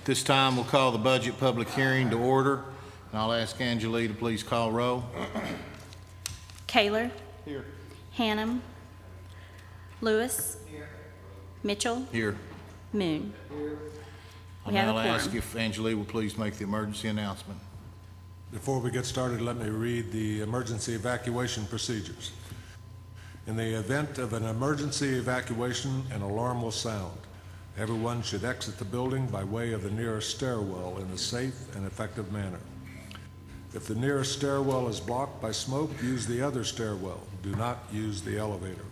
This time we'll call the budget public hearing to order, and I'll ask Angela to please call roll. Kaler. Here. Hannum. Lewis. Here. Mitchell. Here. Moon. Here. We have a I'll ask quorum. if Angela will please make the emergency announcement. Before we get started, let me read the emergency evacuation procedures. In the event of an emergency evacuation, an alarm will sound. Everyone should exit the building by way of the nearest stairwell in a safe and effective manner. If the nearest stairwell is blocked by smoke, use the other stairwell. Do not use the elevator.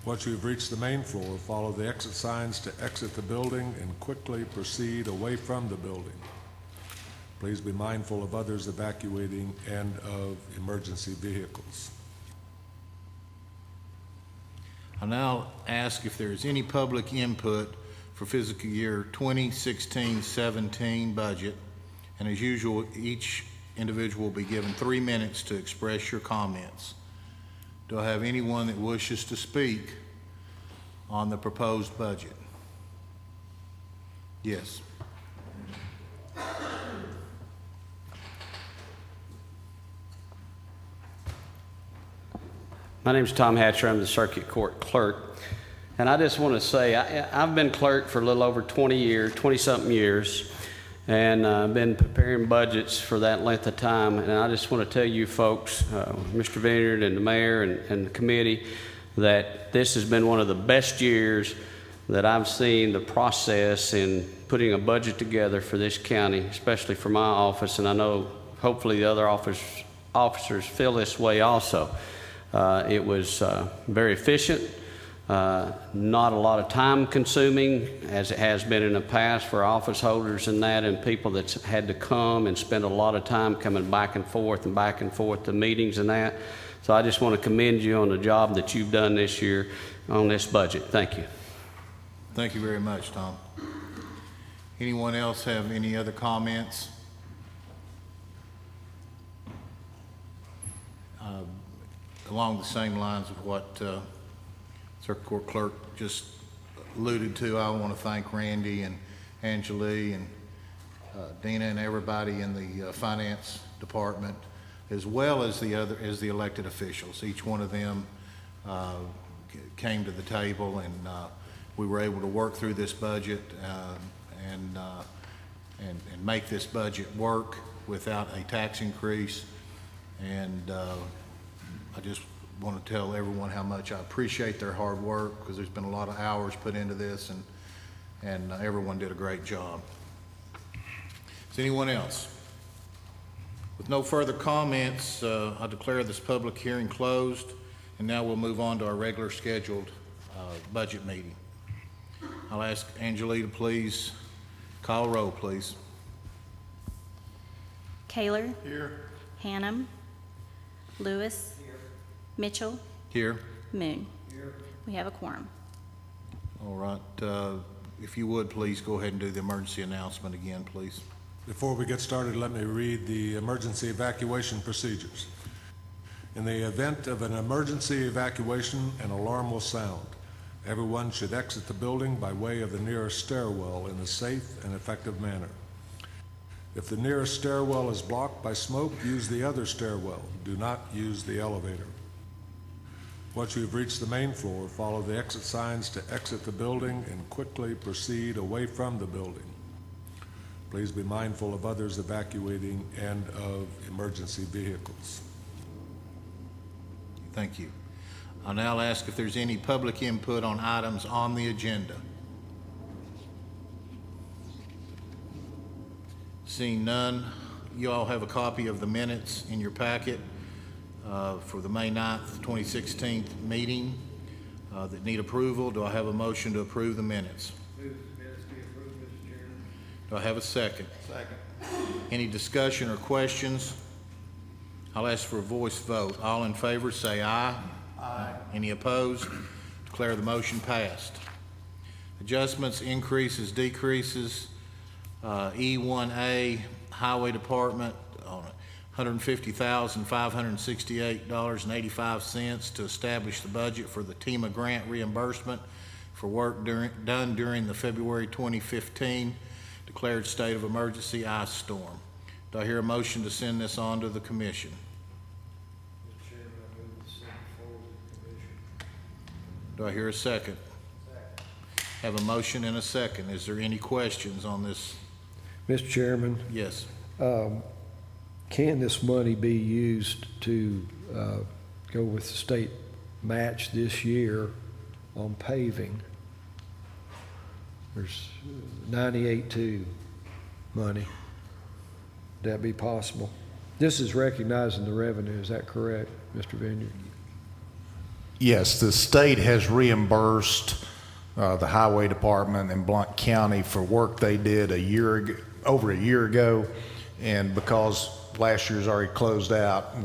Once you've reached the main floor, follow the exit signs to exit the building and quickly proceed away from the building. Please be mindful of others evacuating and of emergency vehicles. I'll now ask if there is any public input for fiscal year 2016-17 budget, and as usual, each individual will be given 3 minutes to express your comments. Do I have anyone that wishes to speak on the proposed budget? Yes. My name is Tom Hatcher. I'm the circuit court clerk. And I just want to say, I've been clerk for a little over 20-something years, and I've been preparing budgets for that length of time. And I just want to tell you folks, Mr. Vineyard and the mayor and the committee, that this has been one of the best years that I've seen the process in putting a budget together for this county, especially for my office. And I know hopefully the other officers feel this way also. It was very efficient, not a lot of time consuming as it has been in the past for office holders and that, and people that's had to come and spend a lot of time coming back and forth to meetings and that. So I just want to commend you on the job that you've done this year on this budget. Thank you. Thank you very much, Tom. Anyone else have any other comments? Along the same lines of what Circuit Court Clerk just alluded to, I want to thank Randy and Angela and Dina and everybody in the finance department, as well as the elected officials. Each one of them came to the table, and we were able to work through this budget and make this budget work without a tax increase. And I just want to tell everyone how much I appreciate their hard work, because there's been a lot of hours put into this, and everyone did a great job. Is anyone else? With no further comments, I declare this public hearing closed, and now we'll move on to our regular scheduled budget meeting. I'll ask Angela to please call roll, please. Kaler. Here. Hannum. Lewis. Here. Mitchell. Here. Moon. Here. We have a quorum. All right. If you would, please go ahead and do the emergency announcement again, please. Before we get started, let me read the emergency evacuation procedures. In the event of an emergency evacuation, an alarm will sound. Everyone should exit the building by way of the nearest stairwell in a safe and effective manner. If the nearest stairwell is blocked by smoke, use the other stairwell. Do not use the elevator. Once you've reached the main floor, follow the exit signs to exit the building and quickly proceed away from the building. Please be mindful of others evacuating and of emergency vehicles. Thank you. I'll now ask if there's any public input on items on the agenda. Seeing none, you all have a copy of the minutes in your packet for the May 9th, 2016 meeting that need approval. Do I have a motion to approve the minutes? Move the minutes be approved, Mr. Chairman. Do I have a second? Second. Any discussion or questions? I'll ask for a voice vote. All in favor say aye. Aye. Any opposed? Declare the motion passed. Adjustments, increases, decreases. E1A, Highway Department, $150,568.85 to establish the budget for the TEMA grant reimbursement for work done during the February 2015 declared state of emergency ice storm. Do I hear a motion to send this on to the commission? Mr. Chairman, I move to send it forward to the commission. Do I hear a second? Have a motion and a second. Is there any questions on this? Mr. Chairman, Yes. can this money be used to go with the state match this year on paving? There's 98.2 money. Would that be possible? This is recognizing the revenue, is that correct, Mr. Vineyard? Yes, the state has reimbursed the highway department in Blount County for work they did over a year ago. And because last year's already closed out,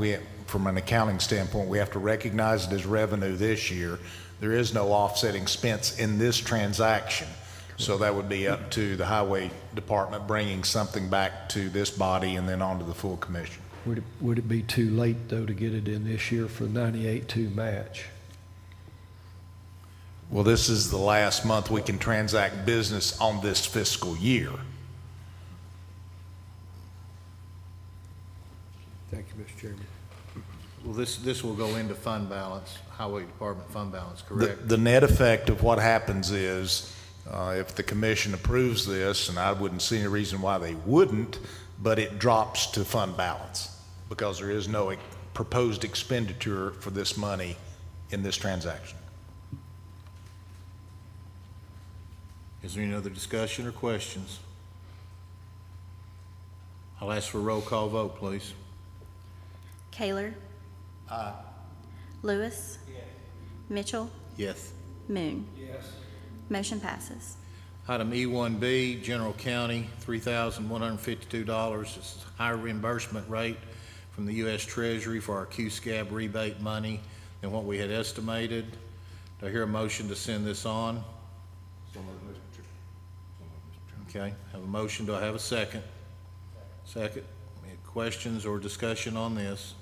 from an accounting standpoint, we have to recognize it as revenue this year. There is no offsetting expense in this transaction. So that would be up to the highway department bringing something back to this body and then on to the full commission. Would it be too late, though, to get it in this year for the 98.2 match? Well, this is the last month we can transact business on this fiscal year. Thank you, Mr. Chairman. Well, this will go into fund balance, highway department fund balance, correct? The net effect of what happens is, if the commission approves this, and I wouldn't see any reason why they wouldn't, but it drops to fund balance because there is no proposed expenditure for this money in this transaction. Is there any other discussion or questions? I'll ask for a roll call vote, please. Kaler. Lewis. Mitchell. Yes. Moon. Yes. Motion passes. Item E1B, General County, $3,152. This is higher reimbursement rate from the U.S. Treasury for our Q-SCAB rebate money than what we had estimated. Do I hear a motion to send this on? Okay, have a motion. Do I have a second? Second. Any questions or discussion on this?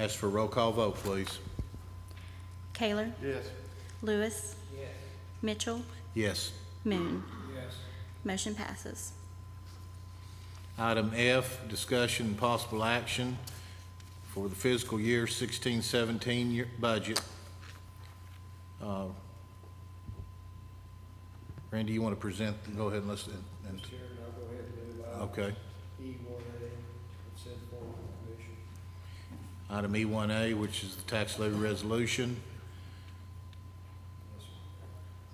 Ask for a roll call vote, please. Kaler. Yes. Lewis. Yes. Mitchell. Yes. Moon. Yes. Motion passes. Item F, discussion and possible action for the fiscal year 16-17 budget. Randy, you want to present? Go ahead and let's. Mr. Chairman, I'll go ahead and move item Okay. E1A and send forward to the commission. Item E1A, which is the tax levy resolution.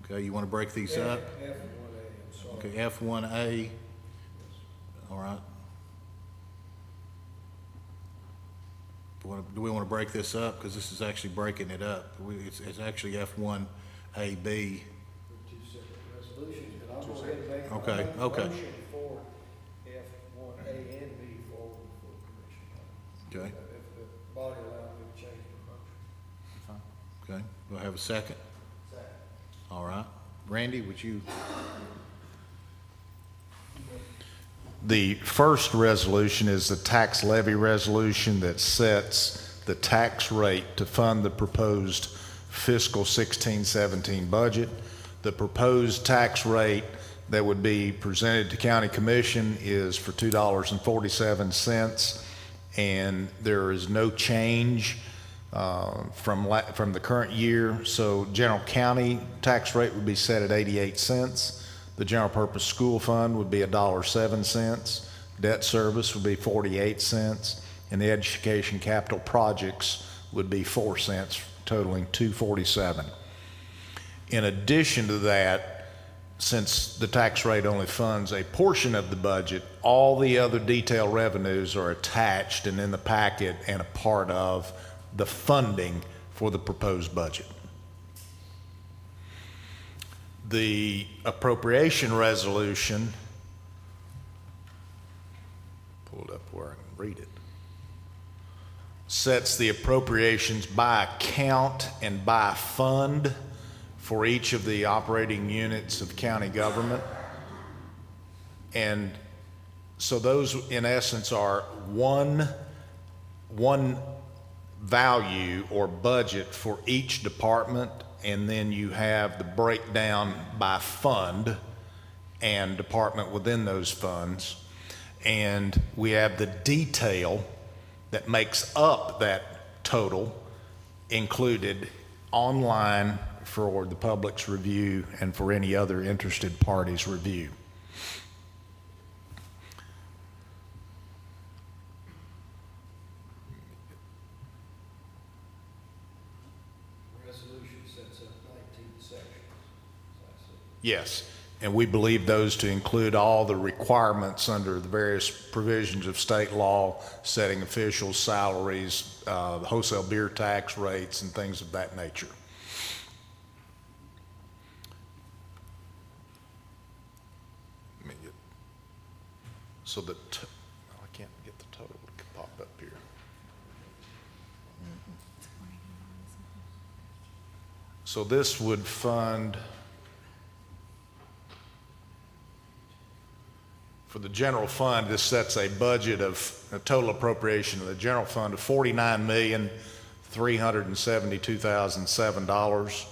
Okay, you want to break these up? F1A, I'm sorry. Okay, F1A. All right. Do we want to break this up? Because this is actually breaking it up. It's actually F1AB. Two separate resolutions, but I'll go ahead and make Okay, a okay. motion for F1A and B forward for the commission. Okay, If the body allows me to change the motion. okay. Do I have a second? Second. All right. Randy, would you? The first resolution is the tax levy resolution that sets the tax rate to fund the proposed fiscal 16-17 budget. The proposed tax rate that would be presented to County Commission is for $2.47, and there is no change from the current year. So general county tax rate would be set at 88 cents. The general purpose school fund would be $1.07. Debt service would be 48 cents. And the education capital projects would be 4 cents, totaling $2.47. In addition to that, since the tax rate only funds a portion of the budget, all the other detailed revenues are attached and in the packet and a part of the funding for the proposed budget. The appropriation resolution, pull it up where I can read it, sets the appropriations by account and by fund for each of the operating units of county government. And so those in essence are one value or budget for each department and then you have the breakdown by fund and department within those funds. And we have the detail that makes up that total included online for the public's review and for any other interested parties' review. Resolution sets up 19 sections, as I see. Yes, and we believe those to include all the requirements under the various provisions of state law, setting officials' salaries, wholesale beer tax rates, and things of that nature. Let me get- So I can't get the total to pop up here. So this would fund, for the general fund, this sets a budget of, a total appropriation of the general fund of $49,372,007.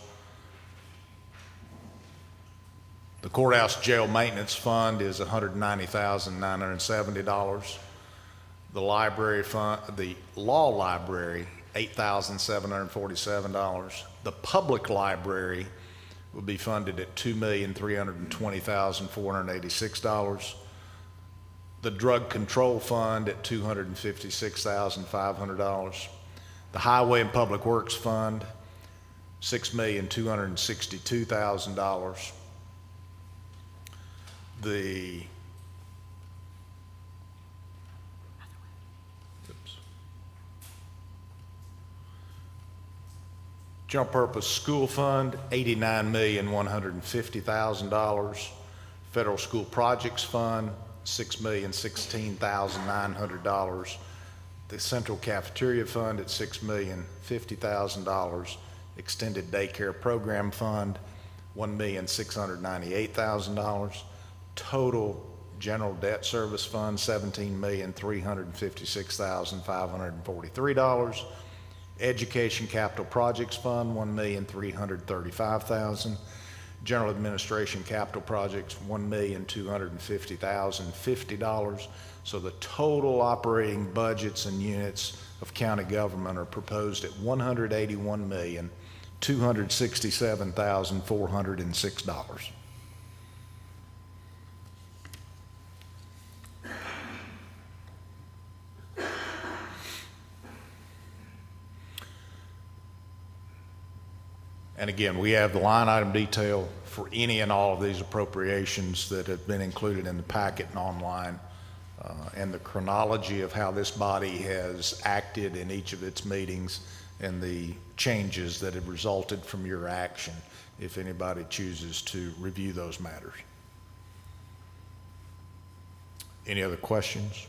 The courthouse jail maintenance fund is $190,970. The library fund, the law library, $8,747. The public library would be funded at $2,320,486. The drug control fund at $256,500. The highway and public works fund, $6,262,000. The general purpose school fund, $89,150,000. Federal school projects fund, $6,016,900. The central cafeteria fund at $6,050,000. Extended daycare program fund, $1,698,000. Total general debt service fund, $17,356,543. Education capital projects fund, $1,335,000. General administration capital projects, $1,250,050. So the total operating budgets and units of county government are proposed at $181,267,406. And again, we have the line item detail for any and all of these appropriations that have been included in the packet and online, and the chronology of how this body has acted in each of its meetings and the changes that have resulted from your action, if anybody chooses to review those matters. Any other questions?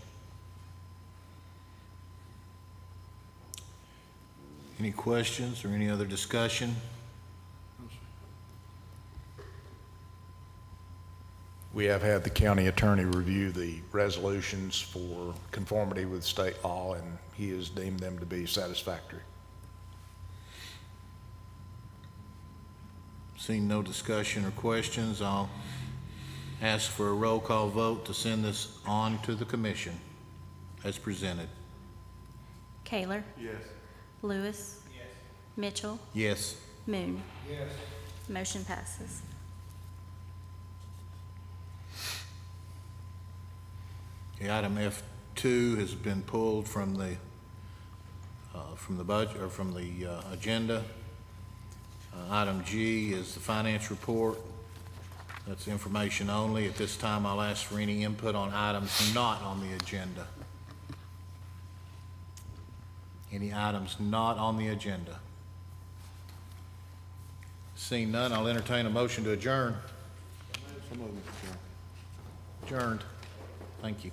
Any questions or any other discussion? We have had the county attorney review the resolutions for conformity with state law, and he has deemed them to be satisfactory. Seeing no discussion or questions, I'll ask for a roll call vote to send this on to the commission as presented. Kaler. Yes. Lewis. Yes. Mitchell. Yes. Moon. Yes. Motion passes. Okay, item F2 has been pulled from the budget, or from the agenda. Item G is the finance report. That's information only. At this time, I'll ask for any input on items not on the agenda. Any items not on the agenda? Seeing none, I'll entertain a motion to adjourn. Adjourned. Thank you.